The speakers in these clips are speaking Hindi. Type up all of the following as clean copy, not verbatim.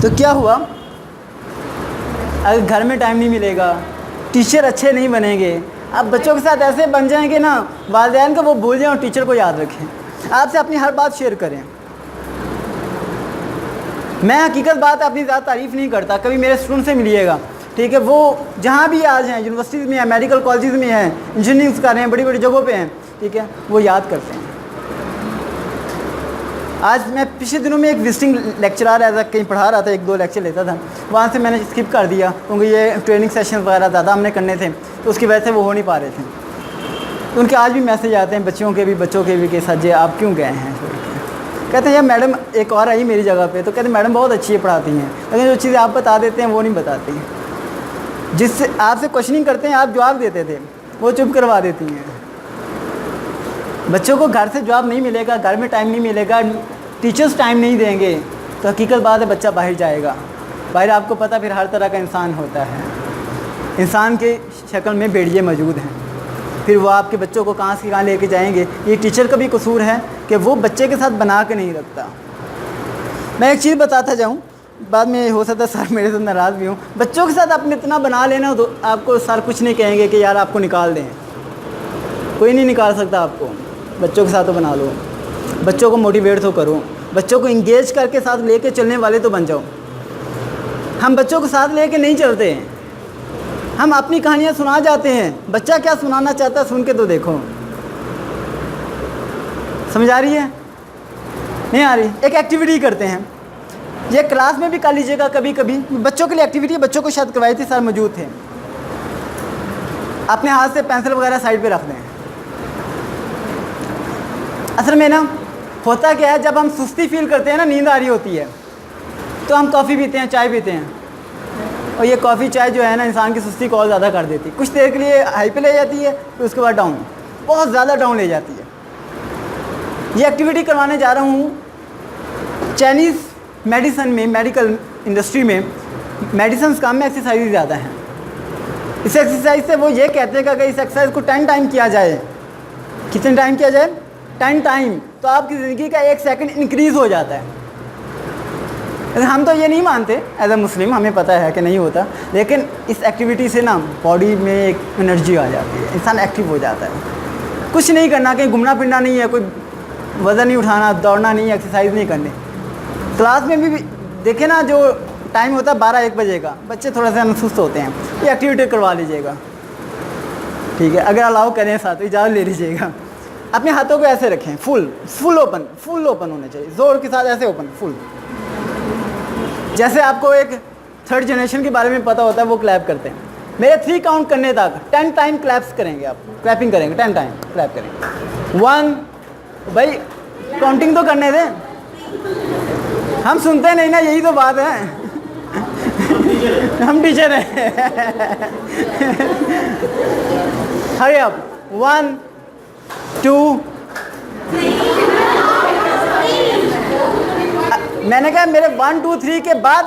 तो क्या हुआ, अगर घर में टाइम नहीं मिलेगा, टीचर अच्छे नहीं बनेंगे, आप बच्चों के साथ ऐसे बन जाएंगे ना, वालिदैन को वो भूल जाएं और टीचर को याद रखें। आपसे अपनी हर बात शेयर करें। मैं हकीकत बात अपनी ज़्यादा तारीफ़ नहीं करता, कभी मेरे स्टूडेंट से मिलिएगा, ठीक है, वो जहाँ भी आज हैं, यूनिवर्सिटीज़ में हैं, मेडिकल कॉलेजेस में हैं, इंजीनियरिंग कर रहे हैं, बड़ी बड़ी जगहों पे हैं, ठीक है, वो याद करते हैं। आज मैं पिछले दिनों में एक विजिटिंग लेक्चरर ऐसा कहीं पढ़ा रहा था, 1-2 लेक्चर लेता था, वहाँ से मैंने स्किप कर दिया क्योंकि ये ट्रेनिंग सेशन वगैरह ज़्यादा हमने करने थे, तो उसकी वजह से वो हो नहीं पा रहे थे। तो उनके आज भी मैसेज आते हैं बच्चों के भी कि सर आप क्यों गए हैं। कहते हैं यार मैडम एक और आई मेरी जगह पे, तो कहते हैं मैडम बहुत अच्छी है, पढ़ाती हैं, लेकिन जो चीज़ें आप बता देते हैं वो नहीं बताती हैं। जिससे आपसे क्वेश्चनिंग करते हैं, आप जवाब देते थे, वो चुप करवा देती हैं। बच्चों को घर से जवाब नहीं मिलेगा, घर में टाइम नहीं मिलेगा, टीचर्स टाइम नहीं देंगे, तो हकीकत बात है बच्चा बाहर जाएगा। बाहर आपको पता फिर हर तरह का इंसान होता है, इंसान के शक्ल में भेड़िए मौजूद हैं, फिर वो आपके बच्चों को कहाँ से कहाँ लेके जाएंगे। ये टीचर का भी कसूर है कि वो बच्चे के साथ बना के नहीं रखता। मैं एक चीज़ बताता जाऊँ, बाद में हो सकता है सर मेरे से नाराज़ भी हूँ। बच्चों के साथ आपने इतना बना लेना तो आपको सर कुछ नहीं कहेंगे कि यार आपको निकाल दें, कोई नहीं निकाल सकता आपको। बच्चों के साथ तो बना लो, बच्चों को मोटिवेट तो करो, बच्चों को इंगेज करके साथ लेके चलने वाले तो बन जाओ। हम बच्चों को साथ लेके नहीं चलते, हम अपनी कहानियाँ सुना जाते हैं। बच्चा क्या सुनाना चाहता है सुन के तो देखो। समझ आ रही है? नहीं आ रही? एक एक्टिविटी करते हैं, ये क्लास में भी कर लीजिएगा कभी कभी। बच्चों के लिए एक्टिविटी बच्चों को शायद करवाई थी, सर मौजूद थे। अपने हाथ से पेंसिल वगैरह साइड पे रख दें। असल में ना होता क्या है, जब हम सुस्ती फील करते हैं ना, नींद आ रही होती है, तो हम कॉफ़ी पीते हैं, चाय पीते हैं, और ये कॉफ़ी चाय जो है ना इंसान की सुस्ती को और ज़्यादा कर देती है। कुछ देर के लिए हाई पे ले जाती है, फिर उसके बाद डाउन, बहुत ज़्यादा डाउन ले जाती है। ये एक्टिविटी करवाने जा रहा हूँ। चाइनीज़ मेडिसिन में, मेडिकल इंडस्ट्री में मेडिसिन काम में एक्सरसाइज ज़्यादा है। इस एक्सरसाइज से वो ये कहते हैं कि अगर इस एक्सरसाइज को 10 टाइम किया जाए, कितने टाइम किया जाए? 10 टाइम, तो आपकी ज़िंदगी का 1 सेकंड इंक्रीज़ हो जाता है। हम तो ये नहीं मानते एज ए मुस्लिम, हमें पता है कि नहीं होता, लेकिन इस एक्टिविटी से ना बॉडी में एक एनर्जी आ जाती है, इंसान एक्टिव हो जाता है। कुछ नहीं करना, कहीं घूमना फिरना नहीं है, कोई वज़न नहीं उठाना, दौड़ना नहीं, एक्सरसाइज नहीं करनी। क्लास में भी देखे ना, जो टाइम होता है 12-1 बजे का, बच्चे थोड़ा सा सुस्त होते हैं, ये एक्टिविटी करवा लीजिएगा, ठीक है। अगर अलाउ करें साथ, इजाज़त ले लीजिएगा। अपने हाथों को ऐसे रखें, फुल ओपन होने चाहिए, ज़ोर के साथ ऐसे ओपन फुल। जैसे आपको एक 3rd जनरेशन के बारे में पता होता है, वो क्लैप करते हैं। मेरे 3 काउंट करने तक 10 टाइम क्लैप्स करेंगे, आप क्लैपिंग करेंगे, 10 टाइम क्लैप करेंगे। 1, भाई काउंटिंग तो करने दें, हम सुनते नहीं ना, यही तो बात है। हम टीचर हैं। हरी अप, 1, 2, मैंने कहा मेरे 1, 2, 3 के बाद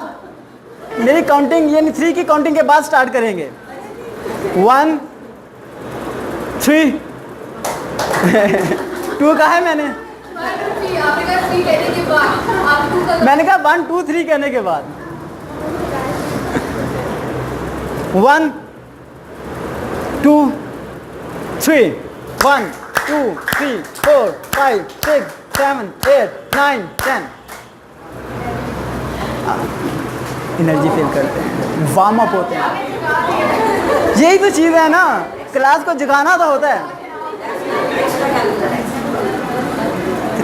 मेरी काउंटिंग, यानी 3 की काउंटिंग के बाद स्टार्ट करेंगे। 1, 3, 2 कहा है मैंने कहा 1, 2, 3 कहने के बाद 1, 2, 3, 1, 2, 3, 4, 5, 6, 7, 8, 9, 10। एनर्जी फील करते हैं, वार्म अप होते हैं। यही तो चीज़ है ना, क्लास को जगाना तो होता है।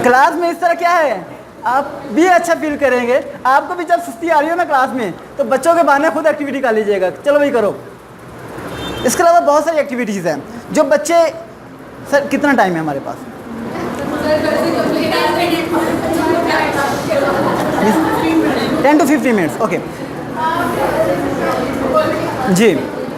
क्लास में इस तरह क्या है, आप भी अच्छा फील करेंगे। आपको भी जब सुस्ती आ रही हो ना क्लास में, तो बच्चों के बहाने खुद एक्टिविटी कर लीजिएगा, चलो भाई करो। इसके अलावा बहुत सारी एक्टिविटीज़ हैं जो बच्चे, सर कितना टाइम है हमारे पास? 10 to 15 मिनट्स, ओके जी।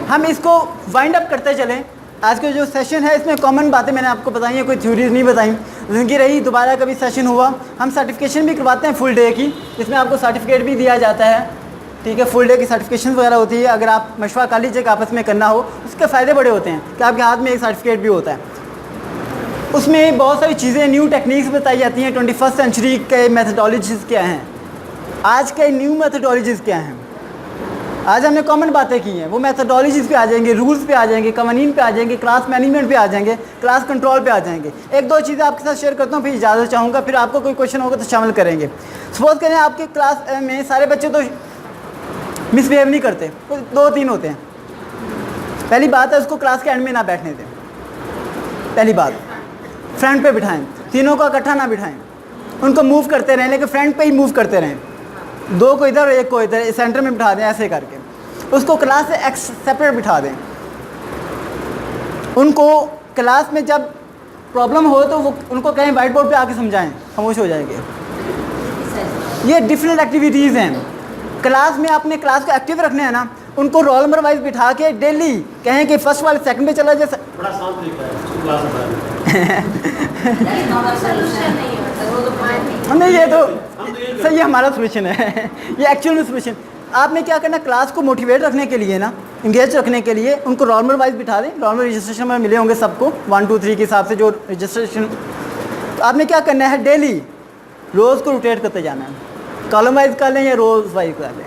हम इसको वाइंड अप करते चलें। आज का जो सेशन है इसमें कॉमन बातें मैंने आपको बताई हैं, कोई थ्योरीज नहीं बताई। ज़िंदगी रही, दोबारा कभी सेशन हुआ, हम सर्टिफिकेशन भी करवाते हैं फुल डे की, इसमें आपको सर्टिफिकेट भी दिया जाता है, ठीक है। फुल डे की सर्टिफिकेशन वगैरह होती है। अगर आप मशवरा कर लीजिएगा आपस में करना हो, उसके फ़ायदे बड़े होते हैं कि आपके हाथ में एक सर्टिफिकेट भी होता है। उसमें बहुत सारी चीज़ें, न्यू टेक्निक्स बताई जाती हैं, 21st सेंचुरी के मेथडोलॉजीज़ क्या हैं, आज के न्यू मैथडोलॉजीज़ क्या हैं? आज हमने कॉमन बातें की हैं, वो मैथडोलॉजीज़ पे आ जाएंगे, रूल्स पे आ जाएंगे, कवानीन पे आ जाएंगे, क्लास मैनेजमेंट पे आ जाएंगे, क्लास कंट्रोल पे आ जाएंगे। एक दो चीज़ें आपके साथ शेयर करता हूँ, फिर इजाज़त चाहूँगा, फिर आपको कोई क्वेश्चन होगा तो शामिल करेंगे। सपोज करें आपके क्लास में सारे बच्चे तो मिसबिहेव नहीं करते, कुछ 2-3 होते हैं। पहली बात है, उसको क्लास के एंड में ना बैठने दें। पहली बात, फ्रंट पे बिठाएं, तीनों को इकट्ठा ना बिठाएं, उनको मूव करते रहें, लेकिन फ्रंट पे ही मूव करते रहें। 2 को इधर, 1 को इधर, सेंटर में बिठा दें, ऐसे करके उसको क्लास से सेपरेट बिठा दें। उनको क्लास में जब प्रॉब्लम हो तो वो उनको कहें वाइट बोर्ड पे आके समझाएं, खामोश हो जाएंगे। ये डिफरेंट एक्टिविटीज़ हैं। क्लास में आपने क्लास को एक्टिव रखना है ना, उनको रोल नंबर वाइज बिठा के डेली कहें कि फर्स्ट वाले सेकंड पे चला जाए। बड़ा आसान तरीका है इसको क्लास बताने नहीं, ये तो सही हमारा सोल्यूशन है। ये एक्चुअल में सोल्यूशन। आपने क्या करना, क्लास को मोटिवेट रखने के लिए ना, इंगेज रखने के लिए उनको रोल नंबर वाइज बिठा दें। रोल नंबर रजिस्ट्रेशन में मिले होंगे सबको 1 2 3 के हिसाब से जो रजिस्ट्रेशन। तो आपने क्या करना है, डेली रोज़ को रोटेट करते जाना है। कॉलम वाइज कर लें या रोज़ वाइज कर लें।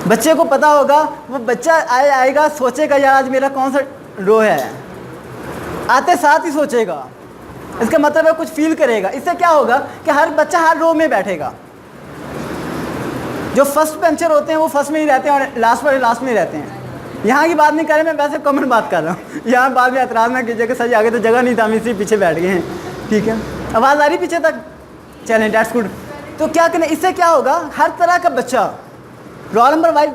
बच्चे को पता होगा, वो बच्चा आएगा सोचेगा यार आज मेरा कौन सा रो है, आते साथ ही सोचेगा। इसका मतलब है कुछ फील करेगा। इससे क्या होगा कि हर बच्चा हर रो में बैठेगा। जो फर्स्ट बेंचर होते हैं वो फर्स्ट में ही रहते हैं और लास्ट वाले लास्ट में रहते हैं। यहाँ की बात नहीं कर रहे, मैं वैसे कॉमन बात कर रहा हूँ। यहाँ बाद में एतराज़ ना कीजिए कि सही आगे तो जगह नहीं था, हम इसी पीछे बैठ गए हैं। ठीक है, आवाज़ आ रही पीछे तक? चलें, डेट्स गुड। तो क्या करें, इससे क्या होगा, हर तरह का बच्चा रोल नंबर वाइज